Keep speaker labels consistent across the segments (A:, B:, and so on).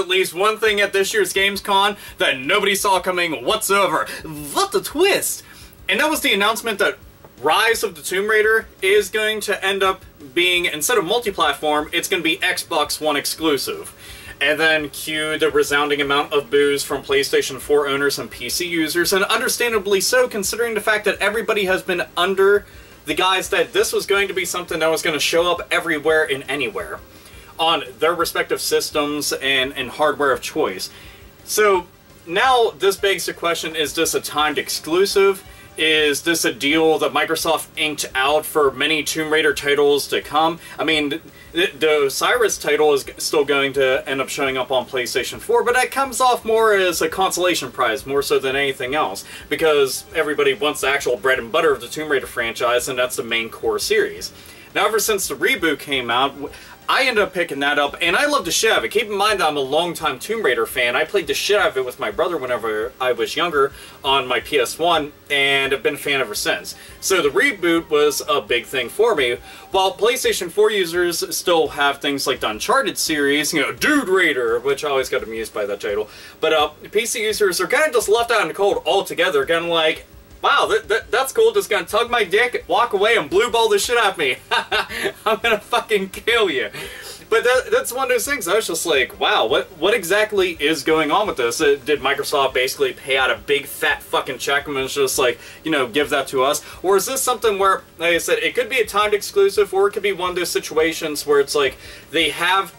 A: at least one thing at this year's Gamescom that nobody saw coming whatsoever. What a twist! And that was the announcement that Rise of the Tomb Raider is going to end up being, instead of multi-platform, it's going to be Xbox One exclusive. And then cue the resounding amount of boos from PlayStation 4 owners and PC users, and understandably so, considering the fact that everybody has been under the guise that this was going to be something that was going to show up everywhere and anywhere on their respective systems and hardware of choice. So now this begs the question, is this a timed exclusive? Is this a deal that Microsoft inked out for many Tomb Raider titles to come? I mean, the Osiris title is still going to end up showing up on PlayStation 4, but that comes off more as a consolation prize, more so than anything else, because everybody wants the actual bread and butter of the Tomb Raider franchise, and that's the main core series. Now, ever since the reboot came out, I ended up picking that up, and I love the shit out of it. Keep in mind that I'm a longtime Tomb Raider fan. I played the shit out of it with my brother whenever I was younger on my PS1, and I've been a fan ever since. So the reboot was a big thing for me. While PlayStation 4 users still have things like the Uncharted series, you know, Dude Raider, which I always got amused by that title, but PC users are kind of just left out in the cold altogether, kind of like, wow, that's cool, just gonna tug my dick, walk away, and blue ball the shit out of me. I'm gonna fucking kill you. But that's one of those things, I was just like, wow, what exactly is going on with this? Did Microsoft basically pay out a big fat fucking check and was just like, you know, give that to us? Or is this something where, like I said, it could be a timed exclusive, or it could be one of those situations where it's like, they have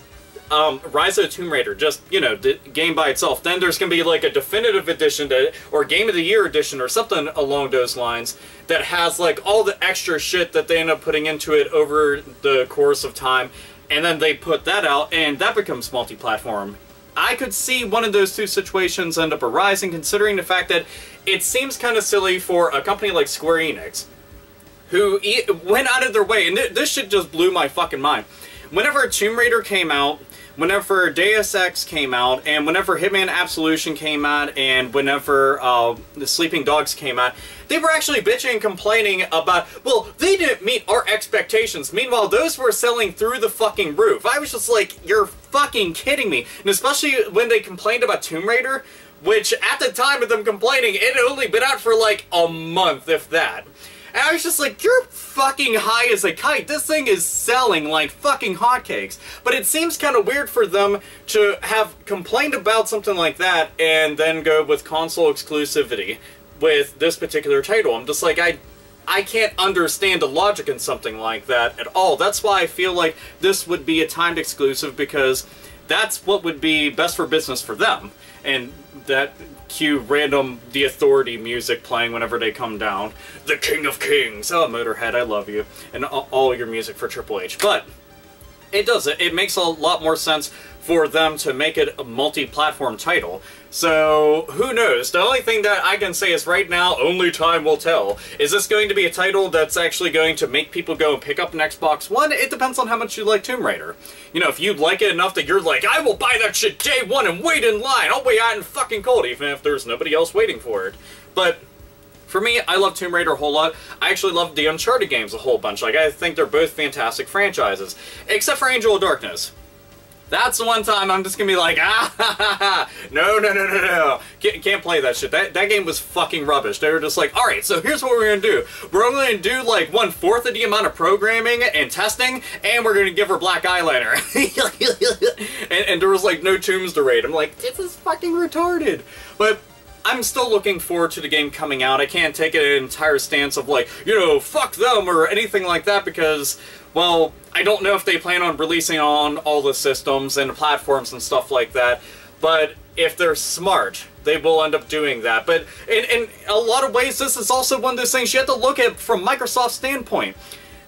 A: Rise of the Tomb Raider, just, you know, the game by itself. Then there's going to be like a definitive edition or Game of the Year edition or something along those lines that has like all the extra shit that they end up putting into it over the course of time. And then they put that out and that becomes multi-platform. I could see one of those two situations end up arising, considering the fact that it seems kind of silly for a company like Square Enix, who went out of their way, and this shit just blew my fucking mind. Whenever Tomb Raider came out, whenever Deus Ex came out, and whenever Hitman Absolution came out, and whenever The Sleeping Dogs came out, they were actually bitching and complaining about, well, they didn't meet our expectations. Meanwhile, those were selling through the fucking roof. I was just like, you're fucking kidding me. And especially when they complained about Tomb Raider, which at the time of them complaining, it had only been out for like a month, if that. And I was just like, you're fucking high as a kite. This thing is selling like fucking hotcakes. But it seems kind of weird for them to have complained about something like that and then go with console exclusivity with this particular title. I'm just like, I can't understand the logic in something like that at all. That's why I feel like this would be a timed exclusive, because that's what would be best for business for them. And that cue random The Authority music playing whenever they come down. The King of Kings! Oh, Motorhead, I love you. And all your music for Triple H. But it does. It makes a lot more sense for them to make it a multi-platform title. So, who knows? The only thing that I can say is right now, only time will tell. Is this going to be a title that's actually going to make people go and pick up an Xbox One? It depends on how much you like Tomb Raider. You know, if you like it enough that you're like, I will buy that shit day one and wait in line. I'll wait out in fucking cold, even if there's nobody else waiting for it. But for me, I love Tomb Raider a whole lot. I actually love the Uncharted games a whole bunch. Like, I think they're both fantastic franchises. Except for Angel of Darkness. That's the one time I'm just gonna be like, ah, ha, ha, ha. No. Can't play that shit. That game was fucking rubbish. They were just like, alright, so here's what we're gonna do. We're only gonna do like 1/4 of the amount of programming and testing, and we're gonna give her black eyeliner. and there was like no tombs to raid. I'm like, this is fucking retarded. But I'm still looking forward to the game coming out. I can't take an entire stance of like, you know, fuck them or anything like that, because, well, I don't know if they plan on releasing on all the systems and platforms and stuff like that, but if they're smart, they will end up doing that. But in a lot of ways, this is also one of those things you have to look at from Microsoft's standpoint.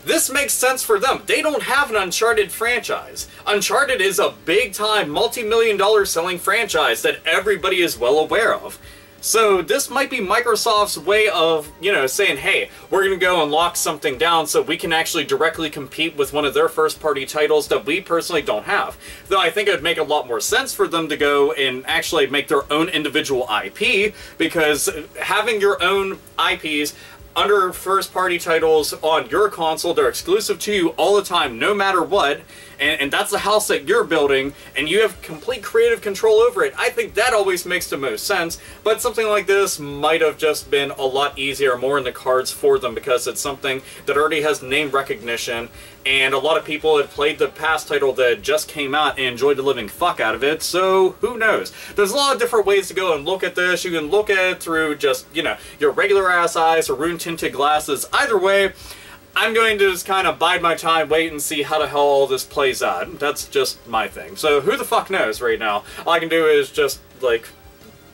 A: This makes sense for them. They don't have an Uncharted franchise. Uncharted is a big-time, multi-million-dollar selling franchise that everybody is well aware of. So this might be Microsoft's way of, you know, saying, hey, we're going to go and lock something down so we can actually directly compete with one of their first-party titles that we personally don't have. Though I think it would make a lot more sense for them to go and actually make their own individual IP, because having your own IPs under first-party titles on your console. They're exclusive to you all the time, no matter what. And that's the house that you're building, and you have complete creative control over it. I think that always makes the most sense, but something like this might have just been a lot easier, more in the cards for them, because it's something that already has name recognition, and a lot of people had played the past title that just came out and enjoyed the living fuck out of it, so who knows? There's a lot of different ways to go and look at this. You can look at it through just, you know, your regular-ass eyes or rune-tinted glasses. Either way, I'm going to just kind of bide my time, wait and see how the hell all this plays out. That's just my thing. So who the fuck knows right now? All I can do is just, like,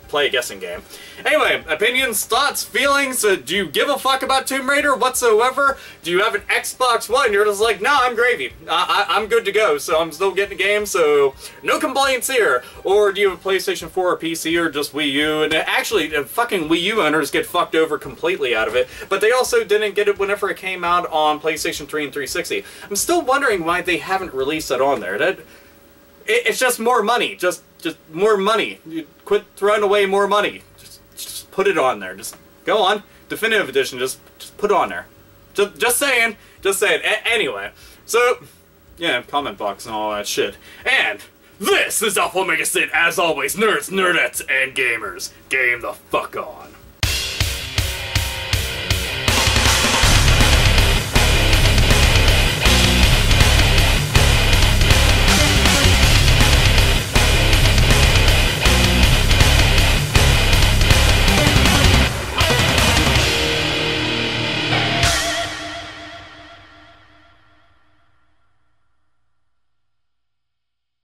A: play a guessing game. Anyway, opinions, thoughts, feelings, do you give a fuck about Tomb Raider whatsoever? Do you have an Xbox One? You're just like, nah, I'm gravy. I'm good to go, so I'm still getting the game, so no complaints here. Or do you have a PlayStation 4 or PC or just Wii U? And actually, fucking Wii U owners get fucked over completely out of it, but they also didn't get it whenever it came out on PlayStation 3 and 360. I'm still wondering why they haven't released that on there. It's just more money. Just more money. You quit throwing away more money. Just put it on there. Just go on. Definitive Edition. Just put it on there. Just saying. Just saying. Anyway, so yeah, comment box and all that shit. And this is AlphaOmegaSin. As always, nerds, nerdettes, and gamers. Game the fuck on.